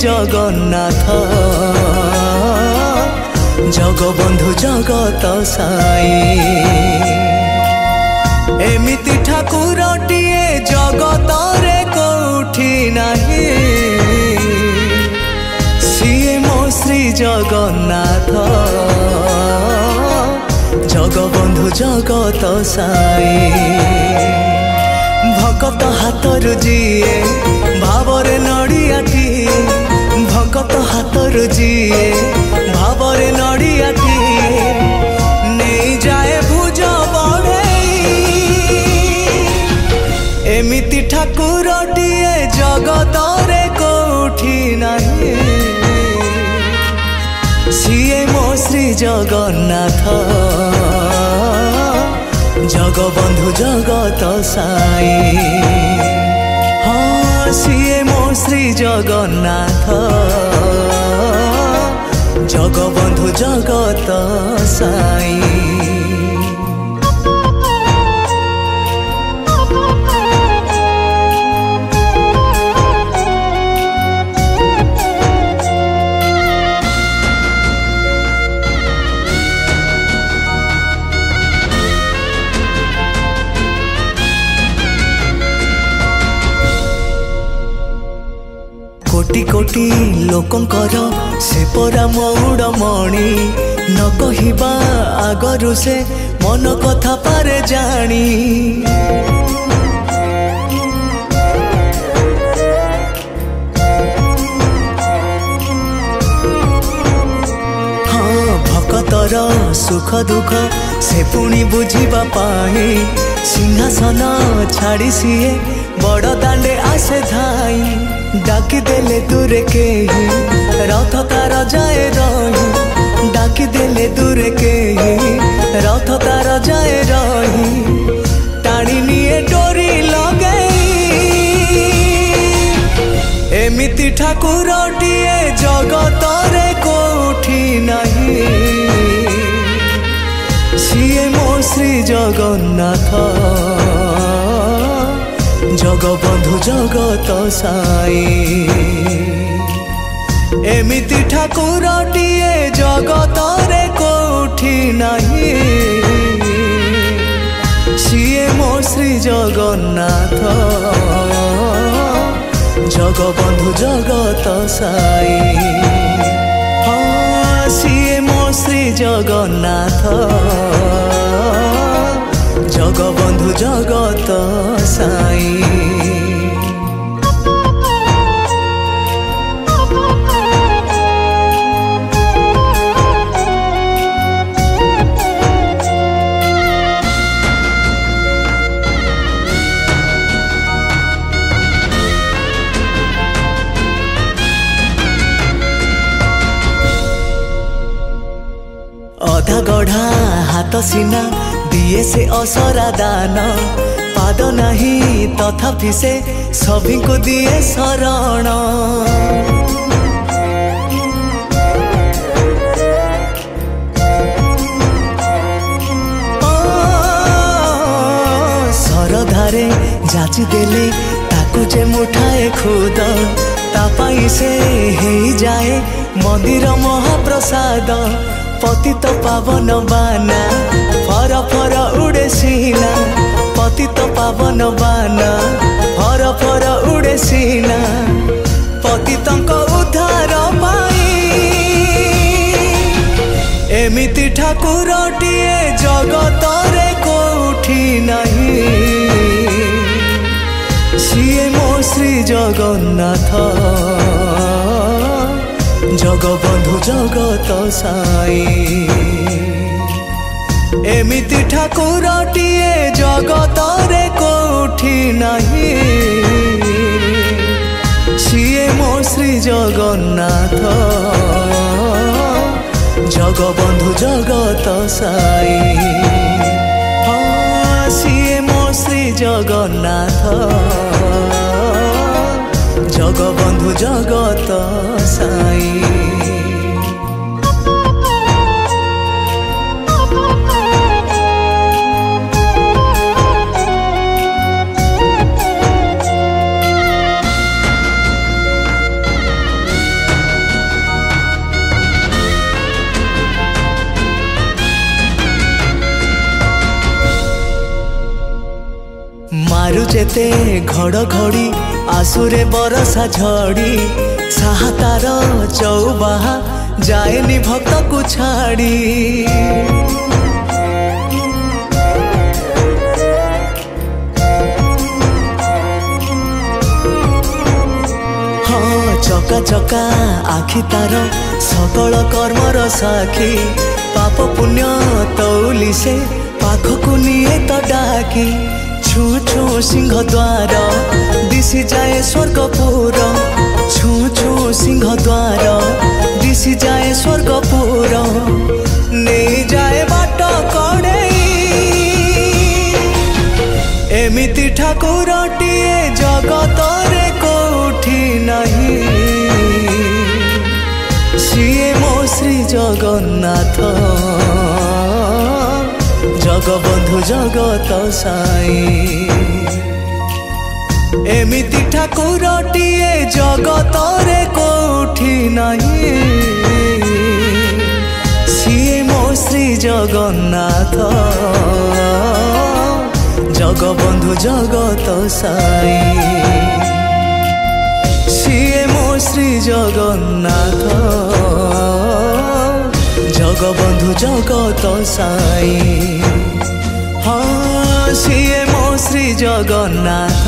जगन्नाथ जगबंधु जगत साई एमिति ठाकुरटिए जगत रे कोठी नाही सिए मो श्री जगन्नाथ जगबंधु जगत साई भकत हाथर जीए भावरे नड़ियाटी भकत हाथर जीए भावरे नड़ियाटी नहीं जाए भुज बढ़े एमिति ठाकुरटिए जगत रे कोठी नाही सिए मो श्री जगन्नाथ जगबंधु जगत साई हाँ सिए मो श्री जगन्नाथ जगबंधु जगत साई कोटि कोटि लोकंकर से परा मौड़मणि न कहिबा आगरु से मन कथा पारे जानी हाँ भक्तर सुख दुख से पुणी बुझिबा पाई सिंहासन छाड़ी सीए बड़ दांडे आसे धाई डाकी देले दूरे के ही रथ तार जाए रही डाकी देले दूरे के ही रथ तार जाए रही टाणी निये डोरी लगई एमिति ठाकुरटिए जगत रे कोठी नाही सिए मो श्री जगन्नाथ जगबंधु जगत साई एमिति ठाकुरटिए जगत रे कोठी नाही सिए मो श्री जगन्नाथ जगबंधु जगत साई हाँ सिए मो श्री जगन्नाथ जगबंधु जगत साई अधा गढ़ा हाथ सीना दिए से असरा दान पाद नहीं तथापि से सभी को दिए शरण सरधारे जाची देले ताकू जे मुठाए खुद तापाई से हे जाए मंदिर महाप्रसाद पतित पावन बाना फर फर उड़े सीना पतित पावन बाना फर फर उड़े सीना पतितंक उद्धार पाई एमिति ठाकुरटिए जगत रे कोठी नाही सिए मो श्री जगन्नाथ जगबंधु जगत साई एमिति ठाकुरटिए जगत रे कोठी नाही सिए मो श्री जगन्नाथ जगबंधु जगत साई हाँ सिए मो श्री जगन्नाथ जगबंधु जगत साई जेते घड़घड़ी आसुरे बरसा झड़ी साहतार चौबाहा जाएनी भक्त को छाड़ी। हाँ चका चका आखि तार सकल कर्मर साखी पाप पुण्य तौली से पाखकु निये तो डाकी छू छू सिंह द्वार दिशि जाए स्वर्गपुर छू छू सिंह द्वार दिशि जाए स्वर्गपुर नहीं जाए बाट कड़े एमिति ठाकुरटिए जगत रे कोठी नहीं सिए मो श्री जगन्नाथ जगबंधु जगत साई एमिति ठाकुरटिए जगत रे कोठी नहीं सिए मो श्री जगन्नाथ जगबंधु जगत साई सिए मो श्री जगन्नाथ जगबंधु जगत साई। हाँ सिए मो श्री जगन्नाथ